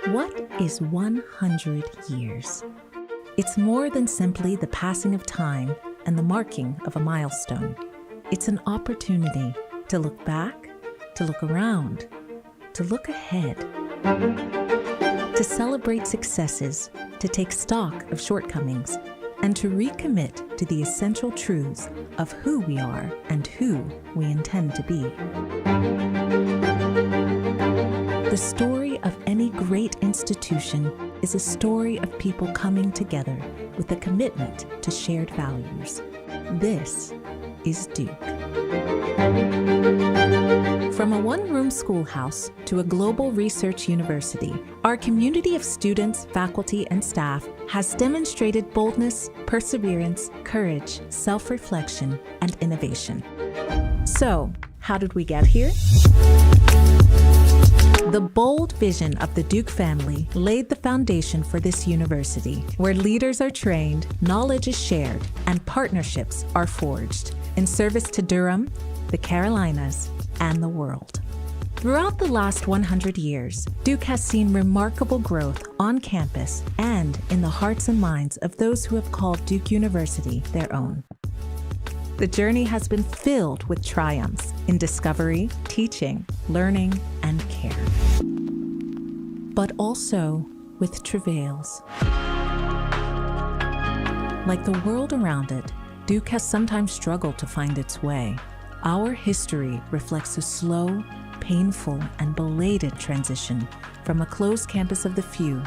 What is 100 years? It's more than simply the passing of time and the marking of a milestone. It's an opportunity to look back, to look around, to look ahead, to celebrate successes, to take stock of shortcomings, and to recommit to the essential truths of who we are and who we intend to be. The story of any great institution is a story of people coming together with a commitment to shared values. This is Duke. From a one-room schoolhouse to a global research university, our community of students, faculty, and staff has demonstrated boldness, perseverance, courage, self-reflection, and innovation. So, how did we get here? The bold vision of the Duke family laid the foundation for this university, where leaders are trained, knowledge is shared, and partnerships are forged in service to Durham, the Carolinas, and the world. Throughout the last 100 years, Duke has seen remarkable growth on campus and in the hearts and minds of those who have called Duke University their own. The journey has been filled with triumphs in discovery, teaching, learning, and care, but also with travails. Like the world around it, Duke has sometimes struggled to find its way. Our history reflects a slow, painful, and belated transition from a closed campus of the few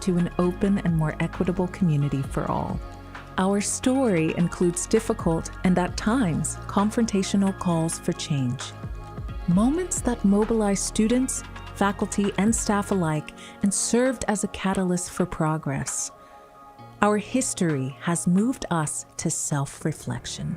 to an open and more equitable community for all. Our story includes difficult and at times confrontational calls for change. Moments that mobilized students, faculty, and staff alike and served as a catalyst for progress. Our history has moved us to self-reflection.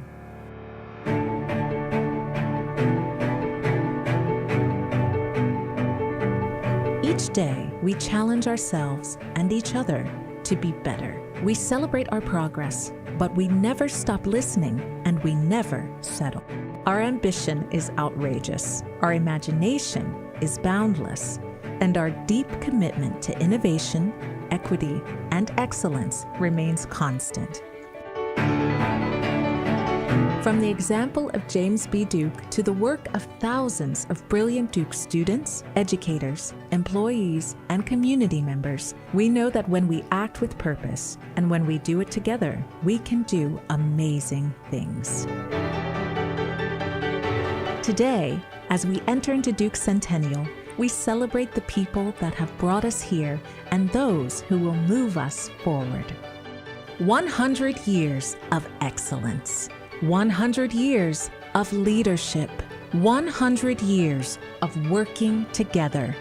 Each day, we challenge ourselves and each other to be better. We celebrate our progress, but we never stop listening and we never settle. Our ambition is outrageous, our imagination is boundless, and our deep commitment to innovation, equity, and excellence remains constant. From the example of James B. Duke to the work of thousands of brilliant Duke students, educators, employees, and community members, we know that when we act with purpose and when we do it together, we can do amazing things. Today, as we enter into Duke's centennial, we celebrate the people that have brought us here and those who will move us forward. 100 years of excellence. 100 years of leadership, 100 years of working together,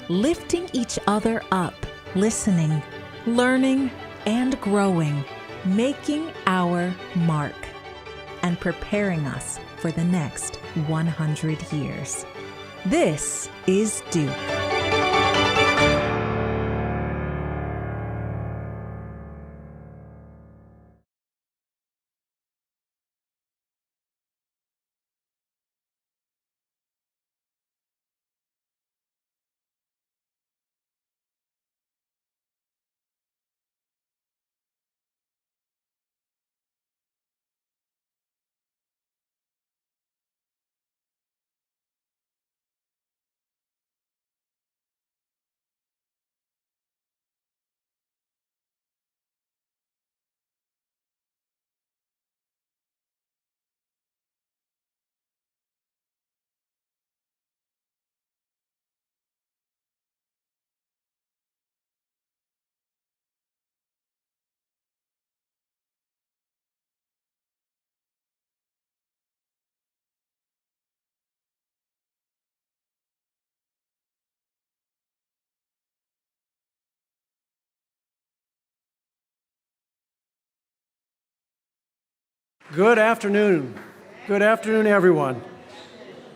lifting each other up, listening, learning, and growing, making our mark, and preparing us for the next 100 years. This is Duke. Good afternoon. Good afternoon, everyone.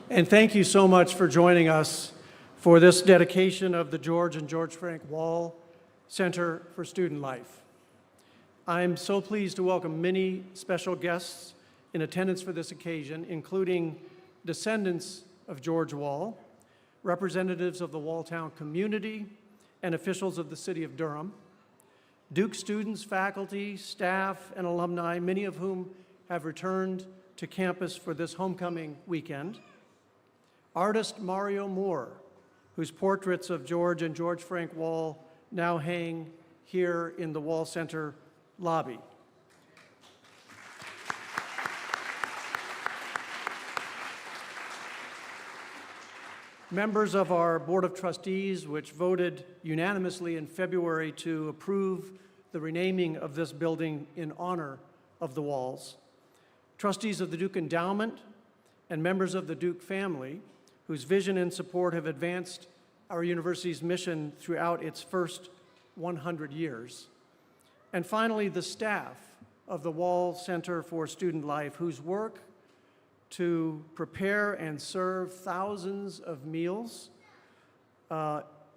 And thank you so much for joining us for this dedication of the George and George Frank Wall Center for Student Life. I'm so pleased to welcome many special guests in attendance for this occasion, including descendants of George Wall, representatives of the Walltown community, and officials of the city of Durham, Duke students, faculty, staff, and alumni, many of whom have returned to campus for this homecoming weekend, artist Mario Moore, whose portraits of George and George Frank Wall now hang here in the Wall Center lobby. Members of our Board of Trustees, which voted unanimously in February to approve the renaming of this building in honor of the Walls, trustees of the Duke Endowment, and members of the Duke family, whose vision and support have advanced our university's mission throughout its first 100 years. And finally, the staff of the Wall Center for Student Life, whose work to prepare and serve thousands of meals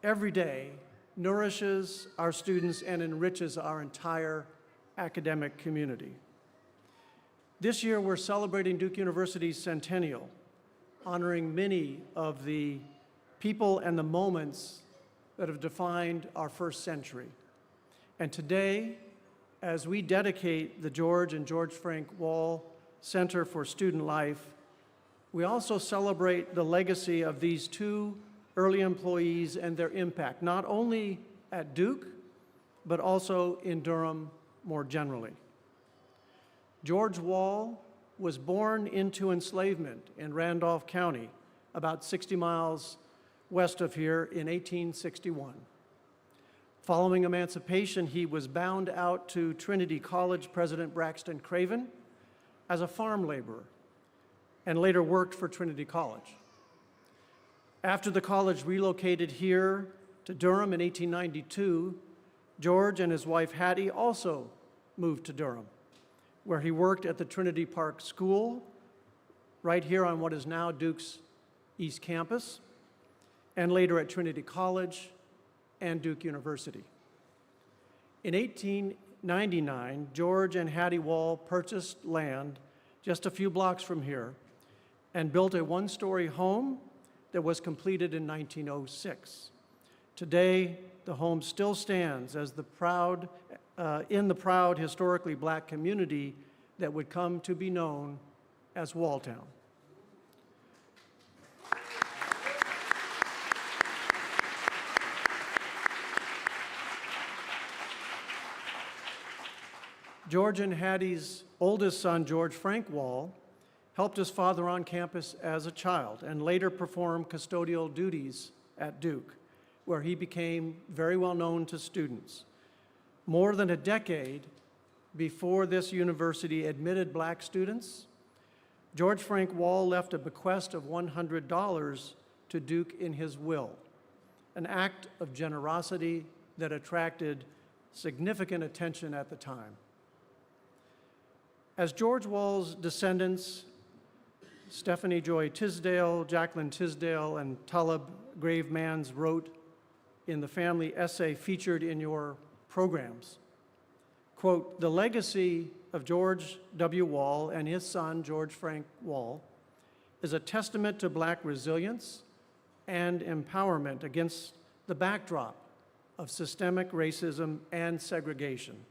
every day nourishes our students and enriches our entire academic community. This year, we're celebrating Duke University's centennial, honoring many of the people and the moments that have defined our first century. And today, as we dedicate the George and George Frank Wall Center for Student Life, we also celebrate the legacy of these two early employees and their impact, not only at Duke, but also in Durham more generally. George Wall was born into enslavement in Randolph County, about 60 miles west of here, in 1861. Following emancipation, he was bound out to Trinity College President Braxton Craven as a farm laborer, and later worked for Trinity College. After the college relocated here to Durham in 1892, George and his wife Hattie also moved to Durham, where he worked at the Trinity Park School, right here on what is now Duke's East Campus, and later at Trinity College and Duke University. In 1899, George and Hattie Wall purchased land just a few blocks from here and built a one-story home that was completed in 1906. Today, the home still stands as in the proud historically Black community that would come to be known as Walltown. George and Hattie's oldest son, George Frank Wall, helped his father on campus as a child and later performed custodial duties at Duke, where he became very well known to students. More than a decade before this university admitted Black students, George Frank Wall left a bequest of $100 to Duke in his will, an act of generosity that attracted significant attention at the time. As George Wall's descendants, Stephanie Joy Tisdale, Jacqueline Tisdale, and Talib Gravemans wrote in the family essay featured in your programs, quote, "The legacy of George W. Wall and his son, George Frank Wall, is a testament to Black resilience and empowerment against the backdrop of systemic racism and segregation.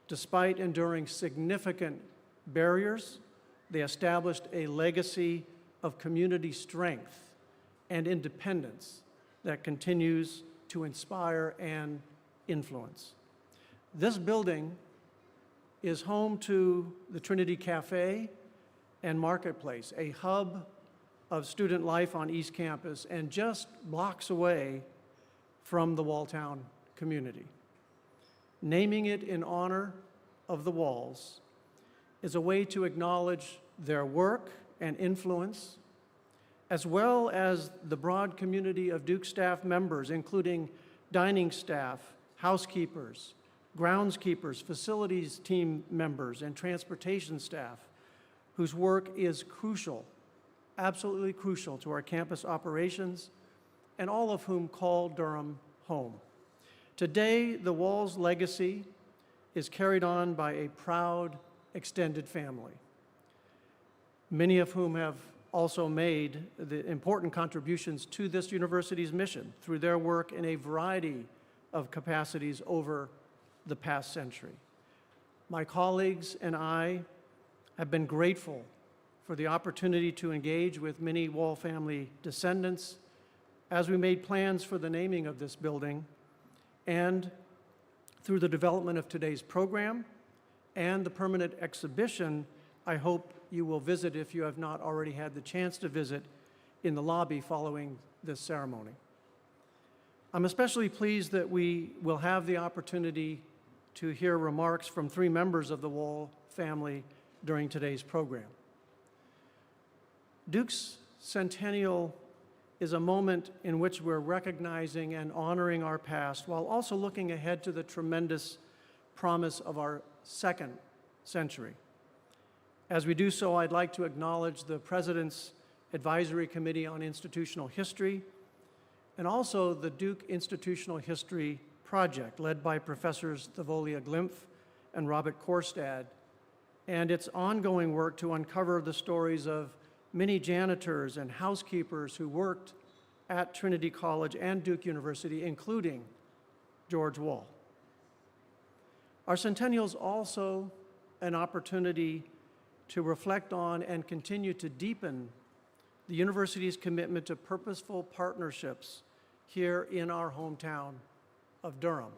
Despite enduring significant barriers, they established a legacy of community strength and independence that continues to inspire and influence." This building is home to the Trinity Cafe and Marketplace, a hub of student life on East Campus and just blocks away from the Walltown community. Naming it in honor of the Walls is a way to acknowledge their work and influence, as well as the broad community of Duke staff members, including dining staff, housekeepers, groundskeepers, facilities team members, and transportation staff, whose work is crucial, absolutely crucial to our campus operations, and all of whom call Durham home. Today, the Walls' legacy is carried on by a proud extended family, many of whom have also made the important contributions to this university's mission through their work in a variety of capacities over the past century. My colleagues and I have been grateful for the opportunity to engage with many Wall family descendants as we made plans for the naming of this building and through the development of today's program and the permanent exhibition I hope you will visit if you have not already had the chance to visit in the lobby following this ceremony. I'm especially pleased that we will have the opportunity to hear remarks from 3 members of the Wall family during today's program. Duke's centennial is a moment in which we're recognizing and honoring our past while also looking ahead to the tremendous promise of our 2nd century. As we do so, I'd like to acknowledge the President's Advisory Committee on Institutional History and also the Duke Institutional History Project, led by Professors 𝐔𝐧𝐢𝐈 and Robert Korstad, and its ongoing work to uncover the stories of many janitors and housekeepers who worked at Trinity College and Duke University, including George Wall. Our centennial is also an opportunity to reflect on and continue to deepen the university's commitment to purposeful partnerships here in our hometown of Durham.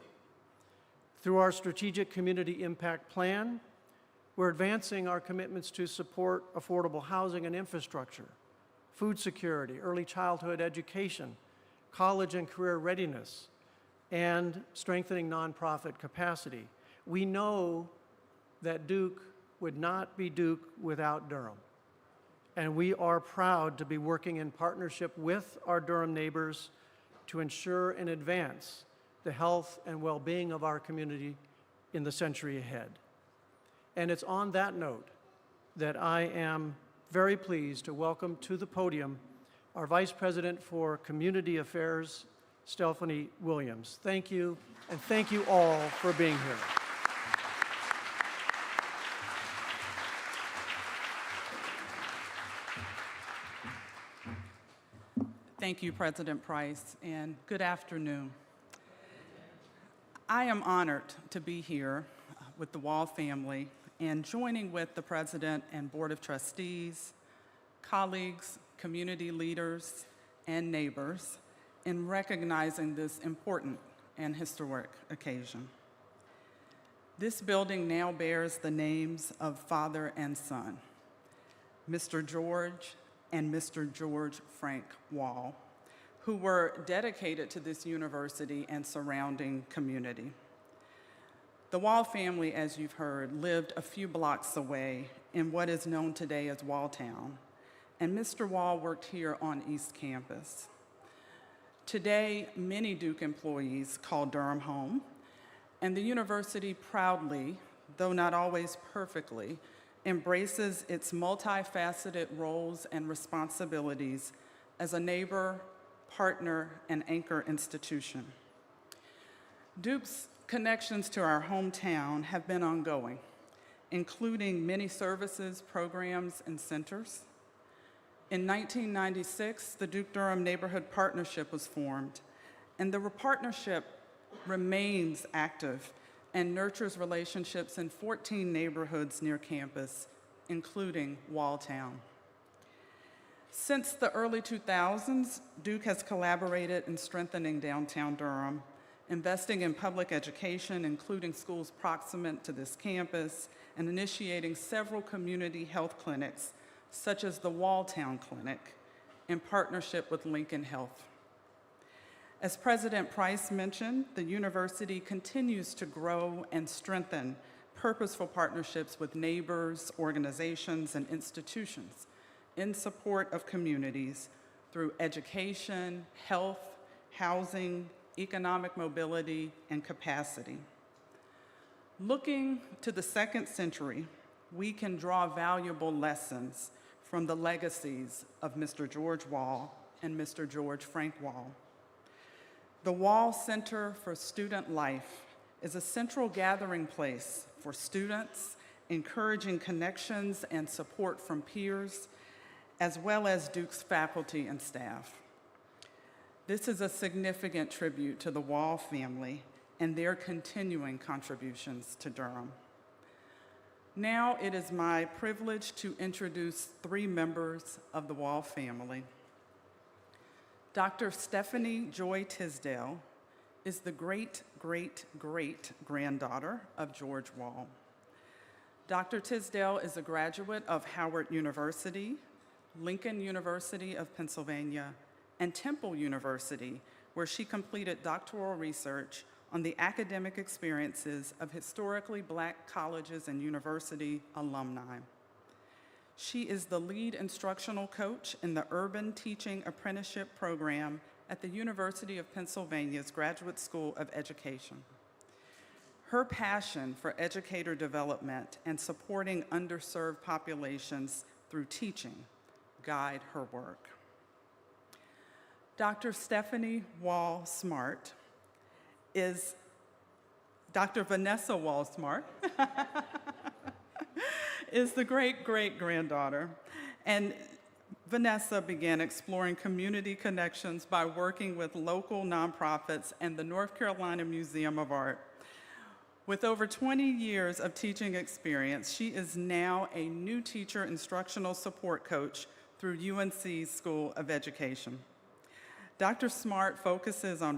Through our Strategic Community Impact Plan, we're advancing our commitments to support affordable housing and infrastructure, food security, early childhood education, college and career readiness, and strengthening nonprofit capacity. We know that Duke would not be Duke without Durham, and we are proud to be working in partnership with our Durham neighbors to ensure and advance the health and well-being of our community in the century ahead. And it's on that note that I am very pleased to welcome to the podium our Vice President for Community Affairs, Stephanie Williams. Thank you, and thank you all for being here. Thank you, President Price, and good afternoon. I am honored to be here with the Wall family and joining with the President and Board of Trustees, colleagues, community leaders, and neighbors in recognizing this important and historic occasion. This building now bears the names of father and son, Mr. George and Mr. George Frank Wall, who were dedicated to this university and surrounding community. The Wall family, as you've heard, lived a few blocks away in what is known today as Walltown, and Mr. Wall worked here on East Campus. Today, many Duke employees call Durham home, and the university proudly, though not always perfectly, embraces its multifaceted roles and responsibilities as a neighbor, partner, and anchor institution. Duke's connections to our hometown have been ongoing, including many services, programs, and centers. In 1996, the Duke-Durham Neighborhood Partnership was formed, and the partnership remains active and nurtures relationships in 14 neighborhoods near campus, including Walltown. Since the early 2000s, Duke has collaborated in strengthening downtown Durham, investing in public education, including schools proximate to this campus, and initiating several community health clinics, such as the Walltown Clinic, in partnership with Lincoln Health. As President Price mentioned, the university continues to grow and strengthen purposeful partnerships with neighbors, organizations, and institutions in support of communities through education, health, housing, economic mobility, and capacity. Looking to the 2nd century, we can draw valuable lessons from the legacies of Mr. George Wall and Mr. George Frank Wall. The Wall Center for Student Life is a central gathering place for students, encouraging connections and support from peers, as well as Duke's faculty and staff. This is a significant tribute to the Wall family and their continuing contributions to Durham. Now it is my privilege to introduce three members of the Wall family. Dr. Stephanie Joy Tisdale is the great-great-great-granddaughter of George Wall. Dr. Tisdale is a graduate of Howard University, Lincoln University of Pennsylvania, and Temple University, where she completed doctoral research on the academic experiences of historically Black colleges and university alumni. She is the lead instructional coach in the Urban Teaching Apprenticeship Program at the University of Pennsylvania's Graduate School of Education. Her passion for educator development and supporting underserved populations through teaching guide her work. Dr. Stephanie Wall Smart is Dr. Vanessa Wall Smart is the great-great-granddaughter, and Vanessa began exploring community connections by working with local nonprofits and the North Carolina Museum of Art. With over 20 years of teaching experience, she is now a new teacher instructional support coach through UNC's School of Education. Dr. Smart focuses on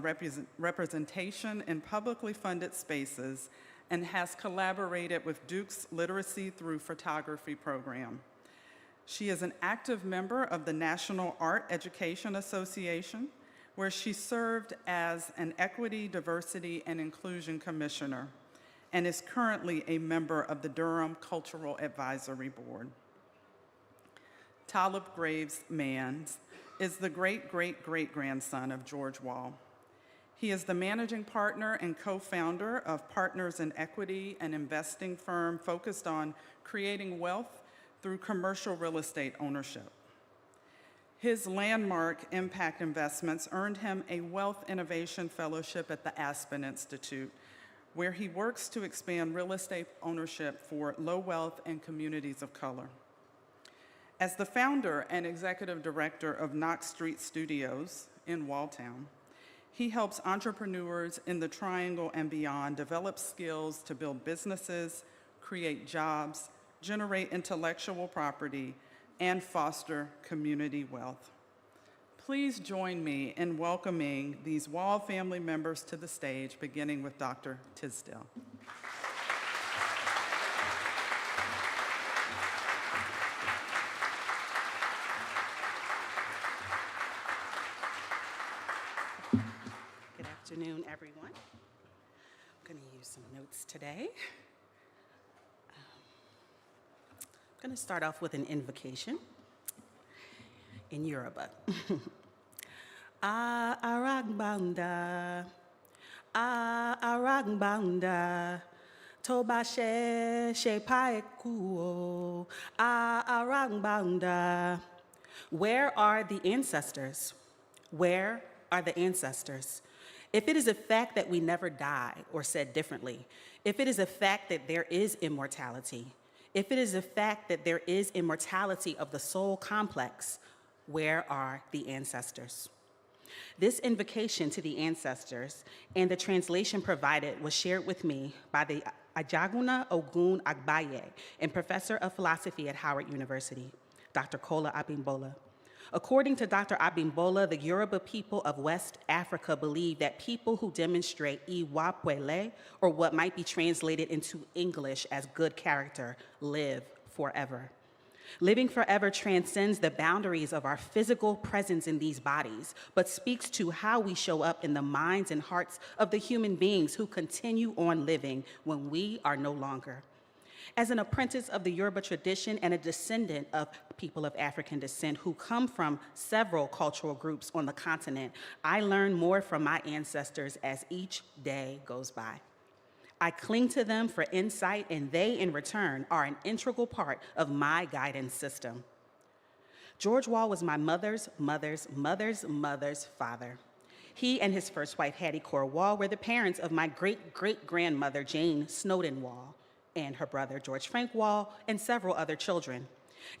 representation in publicly funded spaces and has collaborated with Duke's Literacy Through Photography program. She is an active member of the National Art Education Association, where she served as an Equity, Diversity, and Inclusion Commissioner, and is currently a member of the Durham Cultural Advisory Board. Talib Graves Manns is the great-great-great-grandson of George Wall. He is the managing partner and co-founder of Partners in Equity, an investing firm focused on creating wealth through commercial real estate ownership. His landmark impact investments earned him a Wealth Innovation Fellowship at the Aspen Institute, where he works to expand real estate ownership for low wealth and communities of color. As the founder and executive director of Knox Street Studios in Walltown, he helps entrepreneurs in the Triangle and beyond develop skills to build businesses, create jobs, generate intellectual property, and foster community wealth. Please join me in welcoming these Wall family members to the stage, beginning with Dr. Tisdale. Good afternoon, everyone. I'm going to use some notes today. I'm going to start off with an invocation in Yoruba. Aragbanda, aragbanda, toba she paekuo, aragbanda. Where are the ancestors? Where are the ancestors? If it is a fact that we never die, or said differently, if it is a fact that there is immortality, if it is a fact that there is immortality of the soul complex, where are the ancestors? This invocation to the ancestors and the translation provided was shared with me by the 𝐷𝐷𝐿𝐻𝐿 Agbaye and professor of philosophy at Howard University, Dr. Kola Abimbola. According to Dr. Abimbola, the Yoruba people of West Africa believe that people who demonstrate iwa pele, or what might be translated into English as good character, live forever. Living forever transcends the boundaries of our physical presence in these bodies, but speaks to how we show up in the minds and hearts of the human beings who continue on living when we are no longer. As an apprentice of the Yoruba tradition and a descendant of people of African descent who come from several cultural groups on the continent, I learn more from my ancestors as each day goes by. I cling to them for insight, and they, in return, are an integral part of my guidance system. George Wall was my mother's mother's mother's mother's father. He and his first wife, Hattie Cora Wall, were the parents of my great-great-grandmother, Jane Snowden Wall, and her brother, George Frank Wall, and several other children.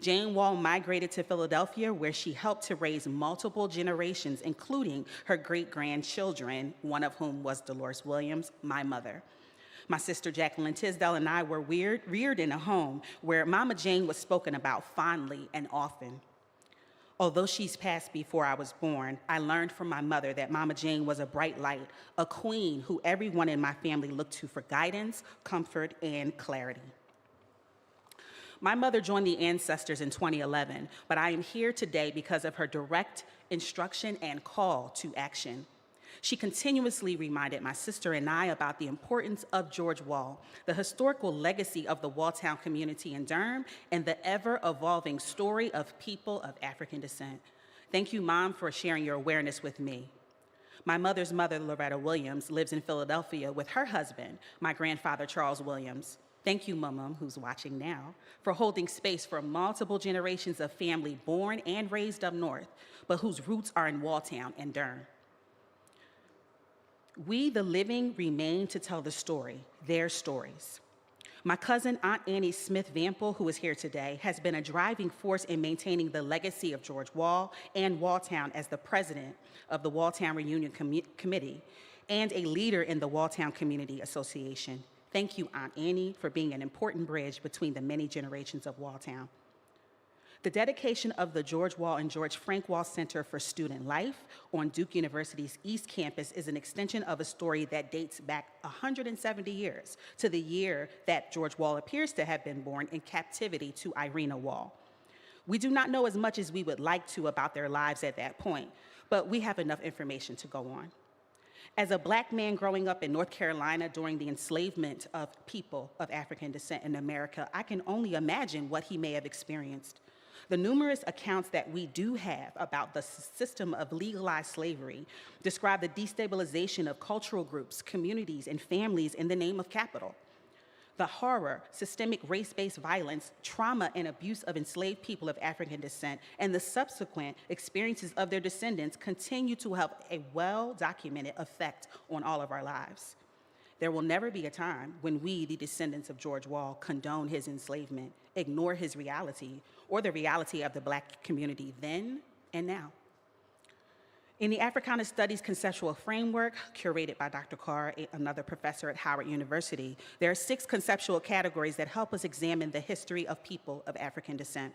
Jane Wall migrated to Philadelphia, where she helped to raise multiple generations, including her great-grandchildren, one of whom was Dolores Williams, my mother. My sister Jacqueline Tisdale and I were reared in a home where Mama Jane was spoken about fondly and often. Although she's passed before I was born, I learned from my mother that Mama Jane was a bright light, a queen who everyone in my family looked to for guidance, comfort, and clarity. My mother joined the Ancestors in 2011, but I am here today because of her direct instruction and call to action. She continuously reminded my sister and I about the importance of George Wall, the historical legacy of the Walltown community in Durham, and the ever-evolving story of people of African descent. Thank you, Mom, for sharing your awareness with me. My mother's mother, Loretta Williams, lives in Philadelphia with her husband, my grandfather, Charles Williams. Thank you, Mum, who's watching now, for holding space for multiple generations of family born and raised up north, but whose roots are in Walltown and Durham. We, the living, remain to tell the story, their stories. My cousin, Aunt Annie Smith Vampel, who is here today, has been a driving force in maintaining the legacy of George Wall and Walltown as the president of the Walltown Reunion Committee and a leader in the Walltown Community Association. Thank you, Aunt Annie, for being an important bridge between the many generations of Walltown. The dedication of the George Wall and George Frank Wall Center for Student Life on Duke University's East Campus is an extension of a story that dates back 170 years to the year that George Wall appears to have been born in captivity to Irina Wall. We do not know as much as we would like to about their lives at that point, but we have enough information to go on. As a Black man growing up in North Carolina during the enslavement of people of African descent in America, I can only imagine what he may have experienced. The numerous accounts that we do have about the system of legalized slavery describe the destabilization of cultural groups, communities, and families in the name of capital. The horror, systemic race-based violence, trauma, and abuse of enslaved people of African descent, and the subsequent experiences of their descendants continue to have a well-documented effect on all of our lives. There will never be a time when we, the descendants of George Wall, condone his enslavement, ignore his reality, or the reality of the Black community then and now. In the Africana Studies Conceptual Framework, curated by Dr. Carr, another professor at Howard University, there are 6 conceptual categories that help us examine the history of people of African descent.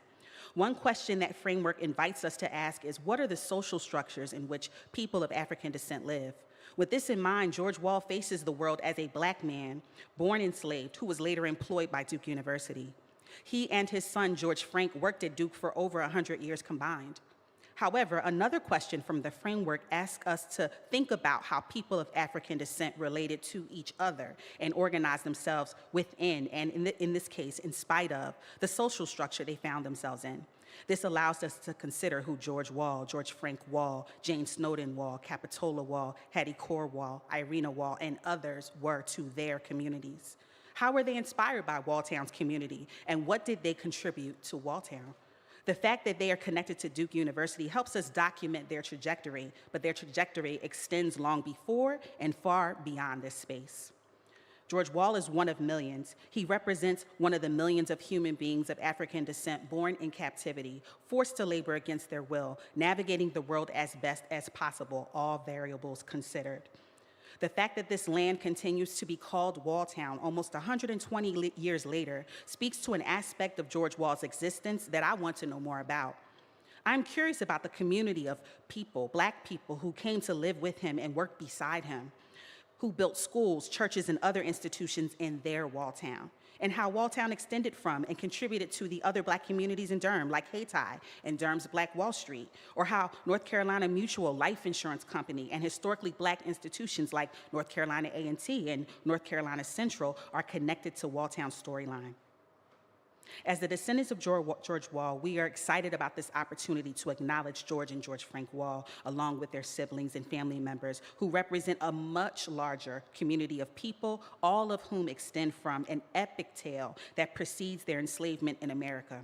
One question that framework invites us to ask is, what are the social structures in which people of African descent live? With this in mind, George Wall faces the world as a Black man, born enslaved, who was later employed by Duke University. He and his son, George Frank, worked at Duke for over 100 years combined. However, another question from the framework asks us to think about how people of African descent related to each other and organized themselves within, and in this case, in spite of, the social structure they found themselves in. This allows us to consider who George Wall, George Frank Wall, Jane Snowden Wall, Capitola Wall, Hattie Core Wall, Irina Wall, and others were to their communities. How were they inspired by Walltown's community, and what did they contribute to Walltown? The fact that they are connected to Duke University helps us document their trajectory, but their trajectory extends long before and far beyond this space. George Wall is one of millions. He represents one of the millions of human beings of African descent born in captivity, forced to labor against their will, navigating the world as best as possible, all variables considered. The fact that this land continues to be called Walltown almost 120 years later speaks to an aspect of George Wall's existence that I want to know more about. I'm curious about the community of people, Black people, who came to live with him and work beside him, who built schools, churches, and other institutions in their Walltown, and how Walltown extended from and contributed to the other Black communities in Durham, like Hayti and Durham's Black Wall Street, or how North Carolina Mutual Life Insurance Company and historically Black institutions like North Carolina A&T and North Carolina Central are connected to Walltown's storyline. As the descendants of George Wall, we are excited about this opportunity to acknowledge George and George Frank Wall, along with their siblings and family members, who represent a much larger community of people, all of whom extend from an epic tale that precedes their enslavement in America.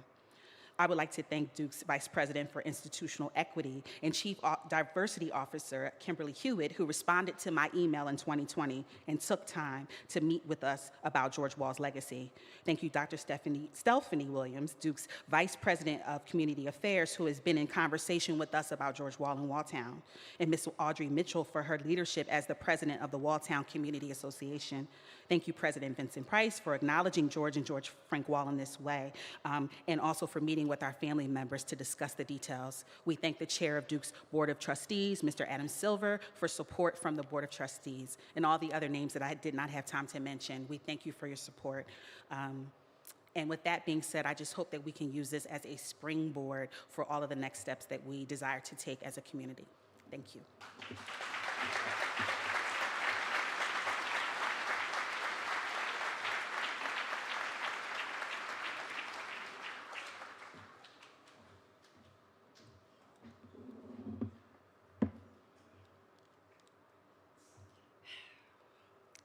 I would like to thank Duke's Vice President for Institutional Equity and Chief Diversity Officer, Kimberly Hewitt, who responded to my email in 2020 and took time to meet with us about George Wall's legacy. Thank you, Dr. Stephanie Williams, Duke's Vice President of Community Affairs, who has been in conversation with us about George Wall and Walltown, and Ms. Audrey Mitchell for her leadership as the President of the Walltown Community Association. Thank you, President Vincent Price, for acknowledging George and George Frank Wall in this way, and also for meeting with our family members to discuss the details. We thank the Chair of Duke's Board of Trustees, Mr. Adam Silver, for support from the Board of Trustees, and all the other names that I did not have time to mention. We thank you for your support. And with that being said, I just hope that we can use this as a springboard for all of the next steps that we desire to take as a community. Thank you.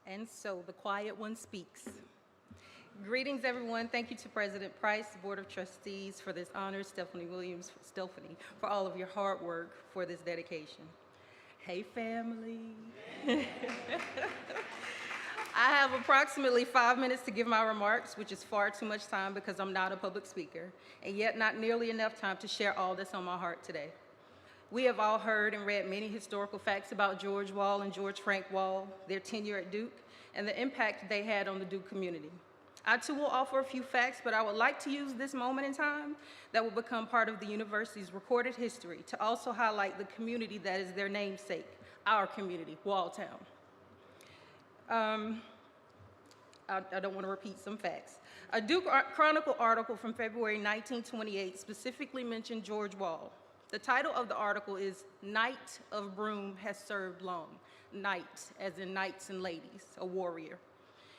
And so the quiet one speaks. Greetings, everyone. Thank you to President Price, Board of Trustees for this honor, Stephanie Williams, for all of your hard work for this dedication. Hey, family. I have approximately 5 minutes to give my remarks, which is far too much time because I'm not a public speaker, and yet not nearly enough time to share all that's on my heart today. We have all heard and read many historical facts about George Wall and George Frank Wall, their tenure at Duke, and the impact they had on the Duke community. I too will offer a few facts, but I would like to use this moment in time that will become part of the university's recorded history to also highlight the community that is their namesake, our community, Walltown. I don't want to repeat some facts. A Duke Chronicle article from February 1928 specifically mentioned George Wall. The title of the article is Knight of Broome Has Served Long. Knight, as in knights and ladies, a warrior.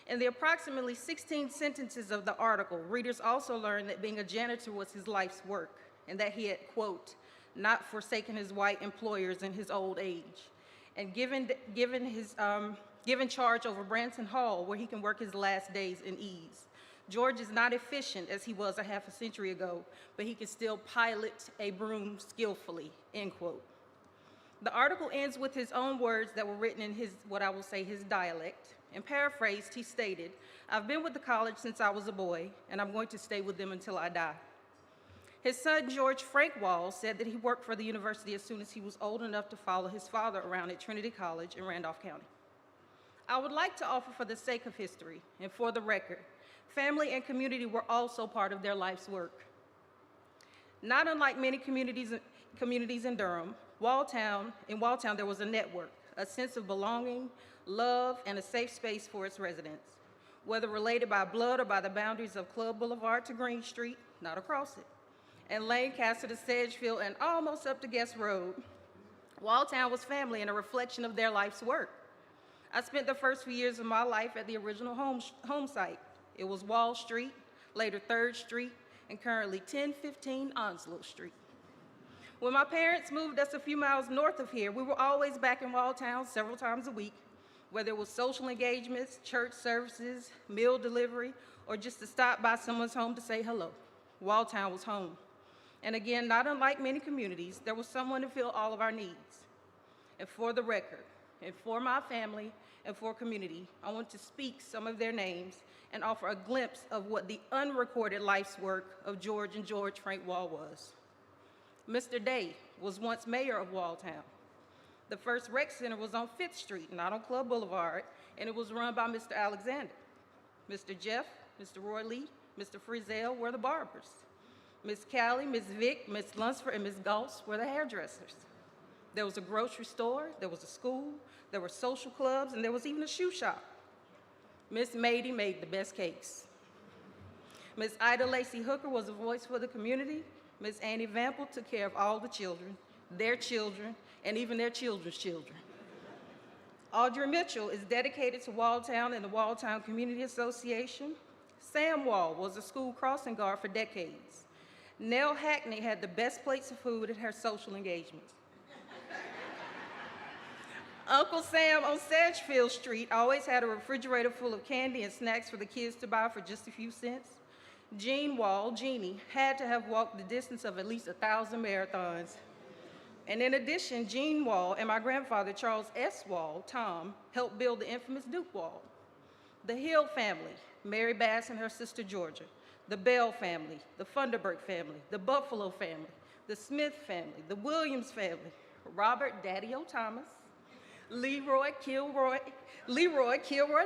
In the approximately 16 sentences of the article, readers also learned that being a janitor was his life's work, and that he had, quote, not forsaken his white employers in his old age, and given charge over Branson Hall, where he can work his last days in ease. George is not efficient as he was a half a century ago, but he can still pilot a broom skillfully, end quote. The article ends with his own words that were written in his, what I will say, his dialect. And paraphrased, he stated, I've been with the college since I was a boy, and I'm going to stay with them until I die. His son, George Frank Wall, said that he worked for the university as soon as he was old enough to follow his father around at Trinity College in Randolph County. I would like to offer, for the sake of history and for the record, family and community were also part of their life's work. Not unlike many communities in Durham, in Walltown there was a network, a sense of belonging, love, and a safe space for its residents. Whether related by blood or by the boundaries of Club Boulevard to Green Street, not across it, and Lancaster to Sedgefield and almost up to Guest Road, Walltown was family and a reflection of their life's work. I spent the first few years of my life at the original home site. It was Wall Street, later 3rd Street, and currently 1015 Onslow Street. When my parents moved us a few miles north of here, we were always back in Walltown several times a week, whether it was social engagements, church services, meal delivery, or just to stop by someone's home to say hello. Walltown was home. And again, not unlike many communities, there was someone to fill all of our needs. And for the record, and for my family, and for community, I want to speak some of their names and offer a glimpse of what the unrecorded life's work of George and George Frank Wall was. Mr. Day was once mayor of Walltown. The first rec center was on 5th Street, not on Club Boulevard, and it was run by Mr. Alexander. Mr. Jeff, Mr. Roy Lee, Mr. Frizzell were the barbers. Miss Callie, Miss Vick, Miss Lunsford, and Miss Gauss were the hairdressers. There was a grocery store, there was a school, there were social clubs, and there was even a shoe shop. Miss Mady made the best cakes. Miss Ida Lacey Hooker was a voice for the community. Miss Annie Vample took care of all the children, and even their children's children. Audrey Mitchell is dedicated to Walltown and the Walltown Community Association. Sam Wall was a school crossing guard for decades. Nell Hackney had the best plates of food at her social engagements. Uncle Sam on Sedgefield Street always had a refrigerator full of candy and snacks for the kids to buy for just a few cents. Jean Wall, Jeannie, had to have walked the distance of at least 1,000 marathons. And in addition, Gene Wall and my grandfather, Charles S. Wall, Tom, helped build the infamous Duke Wall. The Hill family, Mary Bass and her sister Georgia, the Bell family, the Funderburk family, the Buffalo family, the Smith family, the Williams family, Robert Daddy-O Thomas, Leroy Kilroy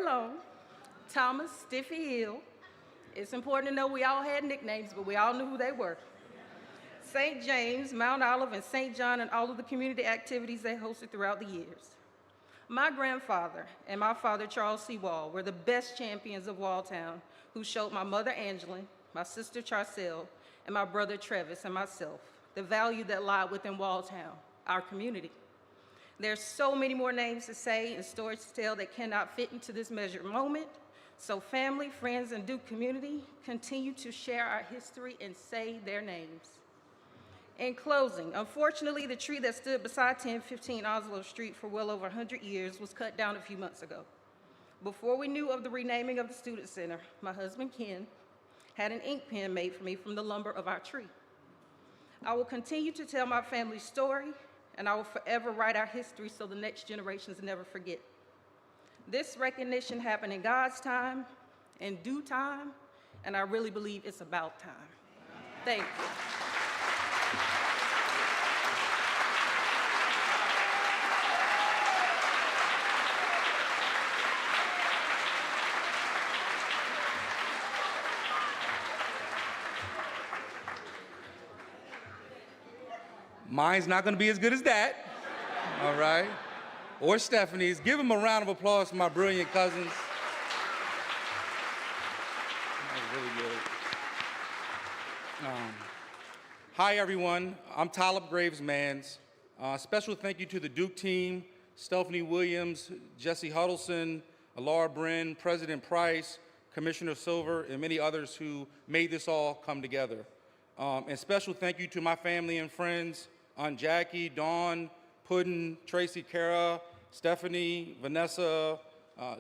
Long, Thomas Stiffy Hill. It's important to know we all had nicknames, but we all knew who they were. St. James, Mount Olive, and St. John, and all of the community activities they hosted throughout the years. My grandfather and my father, Charles C. Wall, were the best champions of Walltown, who showed my mother, Angeline, my sister, Charcelle, and my brother, Travis, and myself, the value that lied within Walltown, our community. There's so many more names to say and stories to tell that cannot fit into this measured moment. So family, friends, and Duke community, continue to share our history and say their names. In closing, unfortunately, the tree that stood beside 1015 Oslo Street for well over 100 years was cut down a few months ago. Before we knew of the renaming of the Student Center, my husband, Ken, had an ink pen made for me from the lumber of our tree. I will continue to tell my family's story, and I will forever write our history so the next generations never forget. This recognition happened in God's time, in due time, and I really believe it's about time. Thank you. Mine's not going to be as good as that, all right? Or Stephanie's. Give them a round of applause for my brilliant cousins. That was really good. Hi, everyone. I'm Talib Graves-Mans. Special thank you to the Duke team, Stephanie Williams, Jesse Huddleston, Laura Brin, President Price, Commissioner Silver, and many others who made this all come together. And special thank you to my family and friends, Aunt Jackie, Dawn, Puddin, Tracy, Kara, Stephanie, Vanessa,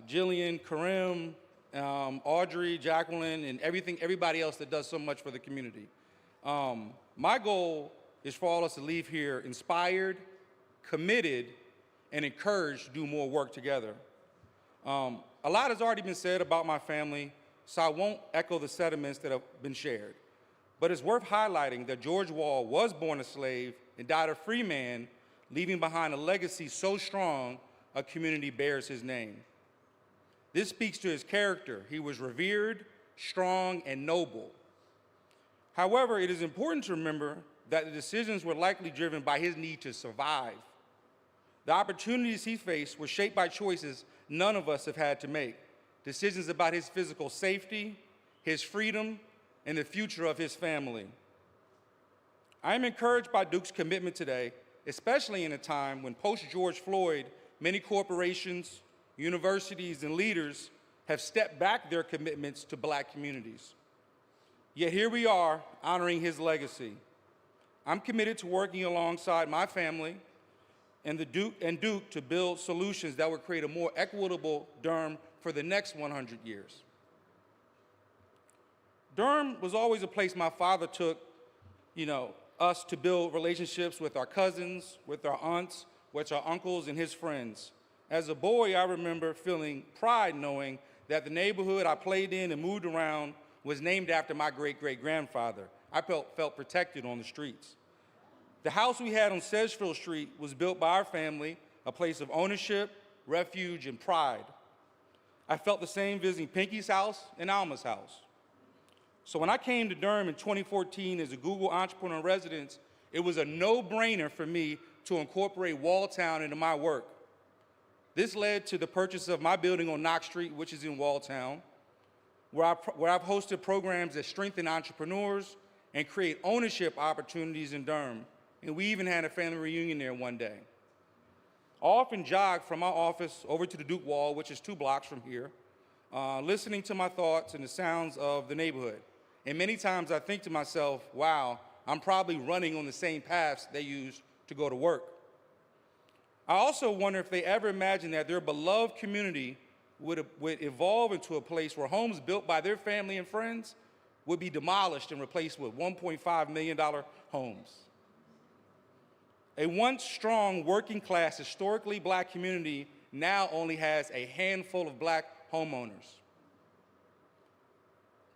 Jillian, Karim, Audrey, Jacqueline, and everybody else that does so much for the community. My goal is for all of us to leave here inspired, committed, and encouraged to do more work together. A lot has already been said about my family, so I won't echo the sentiments that have been shared. But it's worth highlighting that George Wall was born a slave and died a free man, leaving behind a legacy so strong a community bears his name. This speaks to his character. He was revered, strong, and noble. However, it is important to remember that the decisions were likely driven by his need to survive. The opportunities he faced were shaped by choices none of us have had to make. Decisions about his physical safety, his freedom, and the future of his family. I am encouraged by Duke's commitment today, especially in a time when post-George Floyd, many corporations, universities, and leaders have stepped back their commitments to Black communities. Yet here we are, honoring his legacy. I'm committed to working alongside my family and Duke to build solutions that would create a more equitable Durham for the next 100 years. Durham was always a place my father took, us to build relationships with our cousins, with our aunts, with our uncles, and his friends. As a boy, I remember feeling pride knowing that the neighborhood I played in and moved around was named after my great-great-grandfather. I felt protected on the streets. The house we had on Sedgefield Street was built by our family, a place of ownership, refuge, and pride. I felt the same visiting Pinky's house and Alma's house. So when I came to Durham in 2014 as a Google Entrepreneur in Residence, it was a no-brainer for me to incorporate Walltown into my work. This led to the purchase of my building on Knox Street, which is in Walltown, where I've hosted programs that strengthen entrepreneurs and create ownership opportunities in Durham. And we even had a family reunion there one day. I often jog from my office over to the Duke Wall, which is 2 blocks from here, listening to my thoughts and the sounds of the neighborhood. And many times I think to myself, wow, I'm probably running on the same paths they use to go to work. I also wonder if they ever imagined that their beloved community would evolve into a place where homes built by their family and friends would be demolished and replaced with $1.5 million homes. A once strong, working class, historically black community now only has a handful of black homeowners.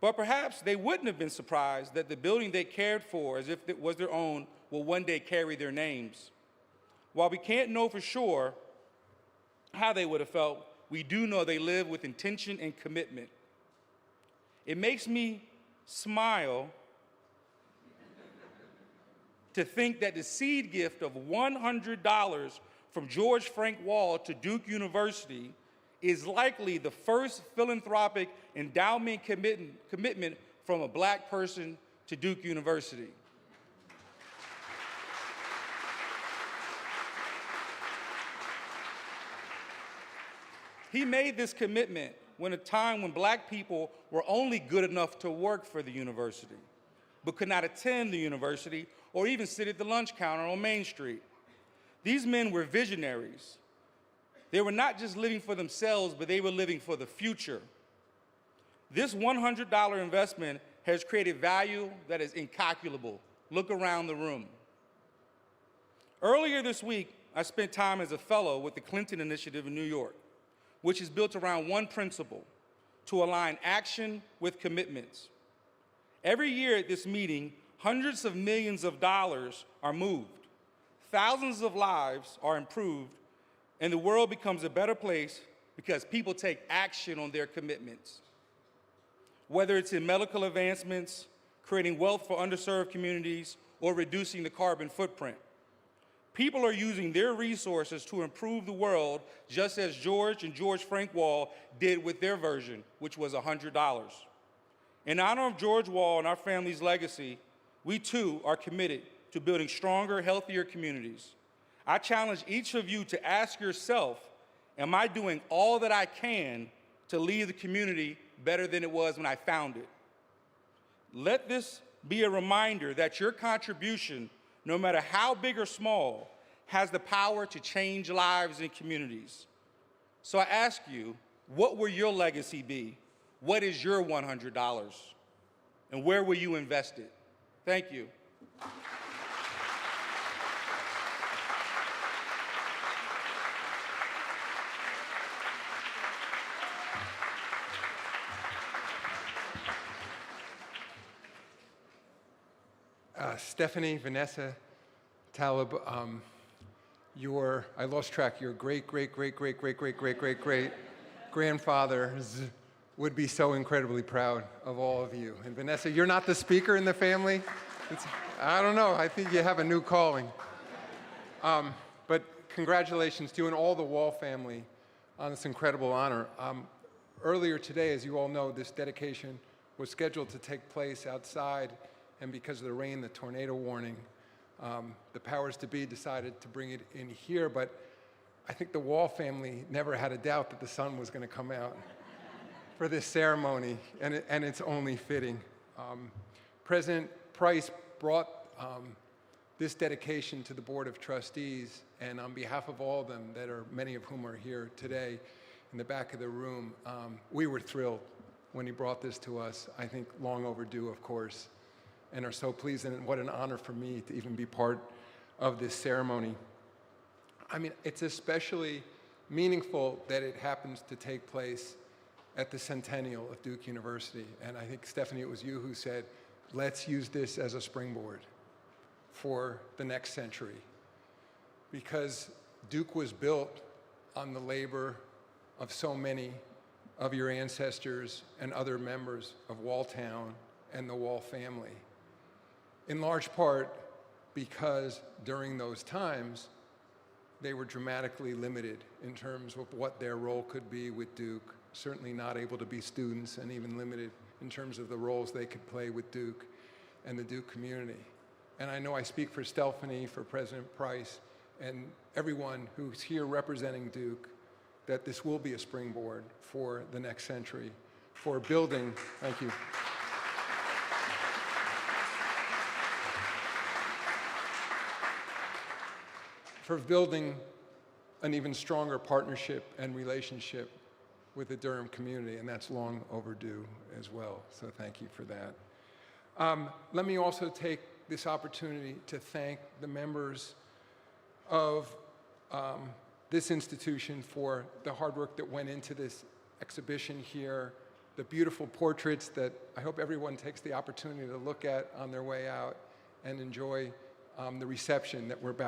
But perhaps they wouldn't have been surprised that the building they cared for as if it was their own will one day carry their names. While we can't know for sure how they would have felt, we do know they live with intention and commitment. It makes me smile to think that the seed gift of $100 from George Frank Wall to Duke University is likely the first philanthropic endowment commitment from a black person to Duke University. He made this commitment when a time when black people were only good enough to work for the university, but could not attend the university or even sit at the lunch counter on Main Street. These men were visionaries. They were not just living for themselves, but they were living for the future. This $100 investment has created value that is incalculable. Look around the room. Earlier this week, I spent time as a fellow with the Clinton Initiative in New York, which is built around one principle: to align action with commitments. Every year at this meeting, hundreds of millions of dollars are moved, thousands of lives are improved, and the world becomes a better place because people take action on their commitments. Whether it's in medical advancements, creating wealth for underserved communities, or reducing the carbon footprint. People are using their resources to improve the world, just as George and George Frank Wall did with their version, which was $100. In honor of George Wall and our family's legacy, we too are committed to building stronger, healthier communities. I challenge each of you to ask yourself, am I doing all that I can to leave the community better than it was when I found it? Let this be a reminder that your contribution, no matter how big or small, has the power to change lives and communities. So I ask you, what will your legacy be? What is your $100? And where will you invest it? Thank you. Stephanie, Vanessa, Talib, I lost track, your great-great-great-great-great-great-great-great-grandfathers would be so incredibly proud of all of you. And Vanessa, you're not the speaker in the family. I don't know, I think you have a new calling. But congratulations to you and all the Wall family on this incredible honor. Earlier today, as you all know, this dedication was scheduled to take place outside, and because of the rain, the tornado warning, the powers to be decided to bring it in here, but I think the Wall family never had a doubt that the sun was going to come out for this ceremony, and it's only fitting. President Price brought this dedication to the Board of Trustees, and on behalf of all of them, many of whom are here today in the back of the room, we were thrilled when he brought this to us. I think long overdue, of course, and are so pleased, and what an honor for me to even be part of this ceremony. I mean, it's especially meaningful that it happens to take place at the centennial of Duke University. And I think, Stephanie, it was you who said, let's use this as a springboard for the next century. Because Duke was built on the labor of so many of your ancestors and other members of Walltown and the Wall family. In large part because during those times, they were dramatically limited in terms of what their role could be with Duke, certainly not able to be students, and even limited in terms of the roles they could play with Duke and the Duke community. And I know I speak for Stephanie, for President Price, and everyone who's here representing Duke, that this will be a springboard for the next century, for building, thank you. For building an even stronger partnership and relationship with the Durham community, and that's long overdue as well, so thank you for that. Let me also take this opportunity to thank the members of this institution for the hard work that went into this exhibition here, the beautiful portraits that I hope everyone takes the opportunity to look at on their way out and enjoy the reception that we're about